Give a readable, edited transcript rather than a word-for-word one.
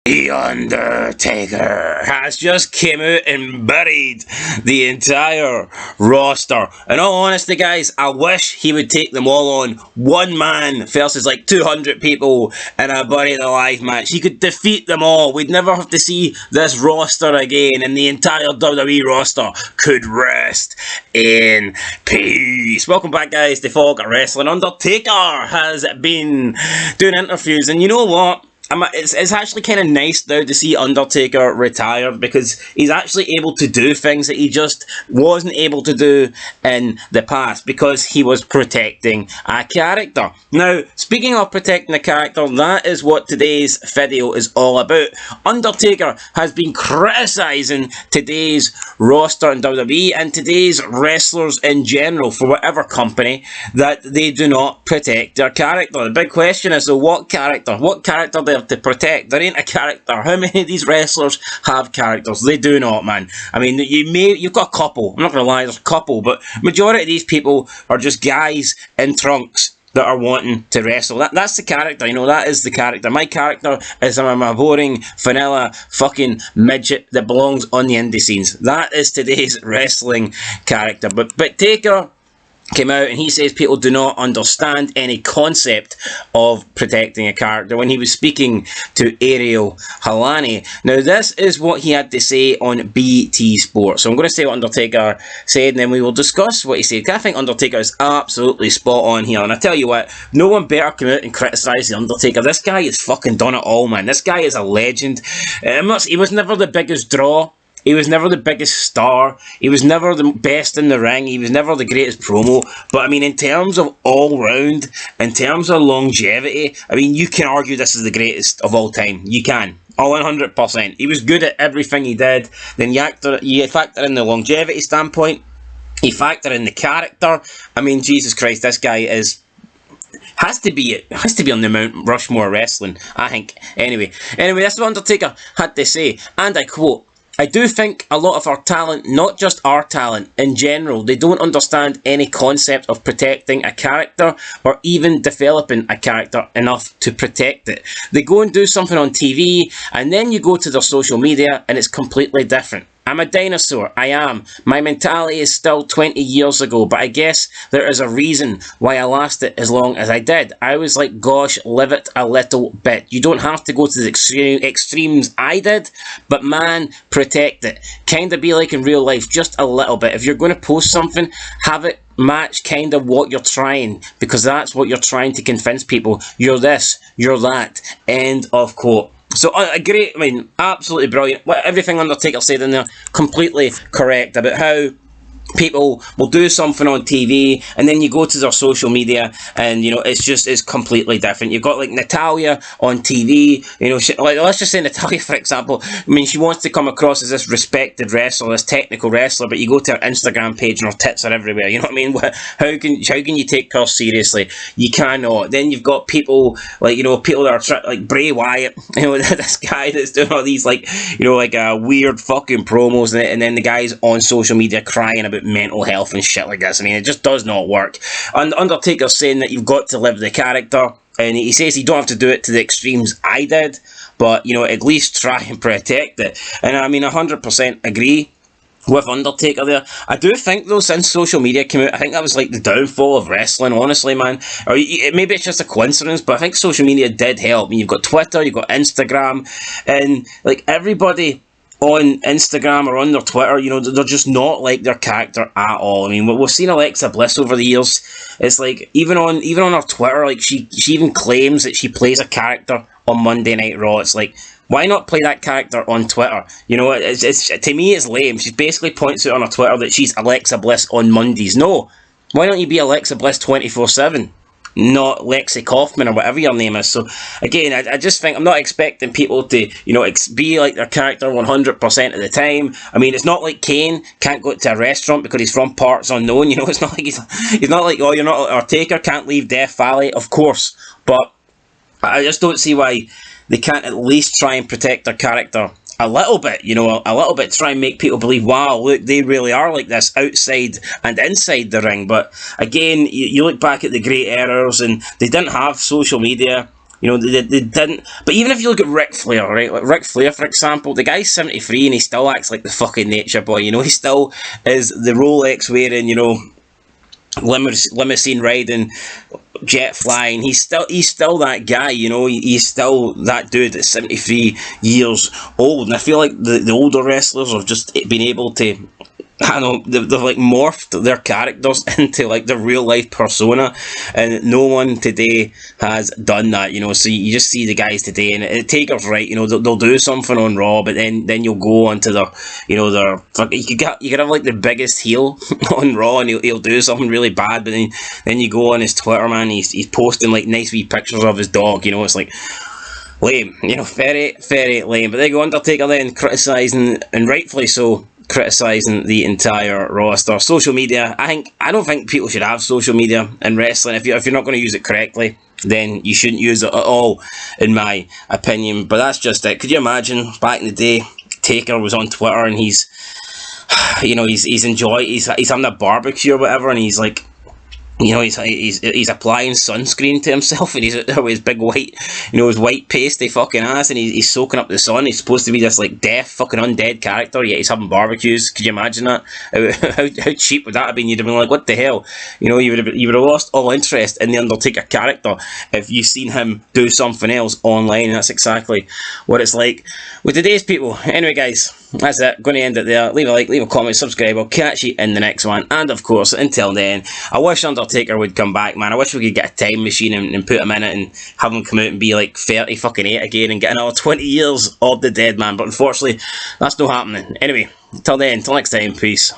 The Undertaker has just came out and buried the entire roster. In all honesty, guys, I wish he would take them all on. One man versus like 200 people in a buried alive match. He could defeat them all. We'd never have to see this roster again, and the entire WWE roster could rest in peace. Welcome back, guys, to Fog Wrestling. Undertaker has been doing interviews, and you know what? It's actually kind of nice now to see Undertaker retired, because he's actually able to do things that he just wasn't able to do in the past, because he was protecting a character. Now, speaking of protecting a character, that is what today's video is all about. Undertaker has been criticising today's roster in WWE and today's wrestlers in general, for whatever company, that they do not protect their character. The big question is, so what character? What character they have to protect? There ain't a character. How many of these wrestlers have characters? They do not, man. I mean, you've got a couple. I'm not going to lie, there's a couple, but majority of these people are just guys in trunks that are wanting to wrestle. That's the character, you know, that is the character. My character is I'm a boring, vanilla, fucking midget that belongs on the indie scenes. That is today's wrestling character. But Taker came out and he says people do not understand any concept of protecting a character when he was speaking to Ariel Helwani. Now, this is what he had to say on BT Sport. So I'm going to say what Undertaker said, and then we will discuss what he said. I think Undertaker is absolutely spot on here, and I tell you what, no one better come out and criticise the Undertaker. This guy has fucking done it all, man. This guy is a legend. He was never the biggest draw. He was never the biggest star. He was never the best in the ring. He was never the greatest promo. But, I mean, in terms of all-round, in terms of longevity, I mean, you can argue this is the greatest of all time. You can. 100%. He was good at everything he did. Then you factor in the longevity standpoint. You factor in the character. I mean, Jesus Christ, this guy has to be on the Mount Rushmore wrestling, I think. Anyway, that's what Undertaker had to say. And I quote, "I do think a lot of our talent, not just our talent, in general, they don't understand any concept of protecting a character or even developing a character enough to protect it. They go and do something on TV, and then you go to their social media and it's completely different. I'm a dinosaur, I am. My mentality is still 20 years ago, but I guess there is a reason why I lasted as long as I did. I was like, gosh, live it a little bit. You don't have to go to the extremes I did, but man, protect it. Kind of be like in real life, just a little bit. If you're going to post something, have it match kind of what you're trying, because that's what you're trying to convince people. You're this, you're that." End of quote. So, great, I mean, absolutely brilliant. Everything Undertaker said in there, completely correct about how people will do something on TV and then you go to their social media and, you know, it's completely different. You've got like Natalia on TV, you know, like, let's just say Natalia, for example. I mean, she wants to come across as this respected wrestler, this technical wrestler, but you go to her Instagram page and her tits are everywhere. You know what I mean? How can you take her seriously? You cannot. Then you've got people like, you know, people that are like Bray Wyatt, you know, this guy that's doing all these like, you know, like weird fucking promos, and then the guy's on social media crying about mental health and shit like this. I mean, it just does not work. And Undertaker's saying that you've got to live the character, and he says you don't have to do it to the extremes I did, but, you know, at least try and protect it. And I mean, 100% agree with Undertaker there. I do think, though, since social media came out, I think that was like the downfall of wrestling, honestly, man. Or maybe it's just a coincidence, but I think social media did help. I mean, you've got Twitter, you've got Instagram, and like everybody on Instagram or on their Twitter, you know, they're just not like their character at all. I mean, we've seen Alexa Bliss over the years. It's like, even on her Twitter, like, she even claims that she plays a character on Monday Night Raw. It's like, why not play that character on Twitter? You know, it's to me, it's lame. She basically points out on her Twitter that she's Alexa Bliss on Mondays. No, why don't you be Alexa Bliss 24/7? Not Lexi Kaufman or whatever your name is. So again, I just think I'm not expecting people to, you know, be like their character 100% of the time. I mean, it's not like Kane can't go to a restaurant because he's from parts unknown. You know, it's not like he's not like, oh, you're not, or Taker can't leave Death Valley, of course, but I just don't see why they can't at least try and protect their character a little bit, you know, a little bit, to try and make people believe, wow, look, they really are like this outside and inside the ring. But again, you look back at the great eras, and they didn't have social media. You know, they didn't. But even if you look at Ric Flair, right? Like Ric Flair, for example, the guy's 73 and he still acts like the fucking nature boy. You know, he still is the Rolex wearing, you know, limousine riding, jet flying. He's still that guy, you know. He's still that dude that's 73 years old. And I feel like the older wrestlers have just been able to, I don't know, they've like morphed their characters into like the real life persona, and no one today has done that, you know. So you just see the guys today, and Taker's right, you know, they'll do something on Raw, but then you'll go onto their, you know, their, you could have like the biggest heel on Raw, and he'll do something really bad, but then you go on his Twitter, man, he's posting like nice wee pictures of his dog, you know. It's like lame, you know, very, very lame. But there you go, Undertaker then criticising, and rightfully so, criticising the entire roster. Social media, I don't think people should have social media in wrestling. If you're not going to use it correctly, then you shouldn't use it at all, in my opinion. But that's just it. Could you imagine back in the day, Taker was on Twitter and he's having a barbecue or whatever, and he's like, you know, he's applying sunscreen to himself, and he's with his big white, you know, his white pasty fucking ass, and he's soaking up the sun. He's supposed to be this like deaf fucking undead character, yet he's having barbecues. Could you imagine that? How cheap would that have been? You'd have been like, what the hell? You know, you would have lost all interest in the Undertaker character if you seen him do something else online. And that's exactly what it's like with today's people. Anyway, guys, that's it. Going to end it there. Leave a like, leave a comment, subscribe. I'll catch you in the next one. And of course, until then, I wish Undertaker would come back, man. I wish we could get a time machine and put him in it and have him come out and be like 30 fucking 8 again and get another 20 years of the dead man. But unfortunately, that's not happening. Anyway, till then, till next time, peace.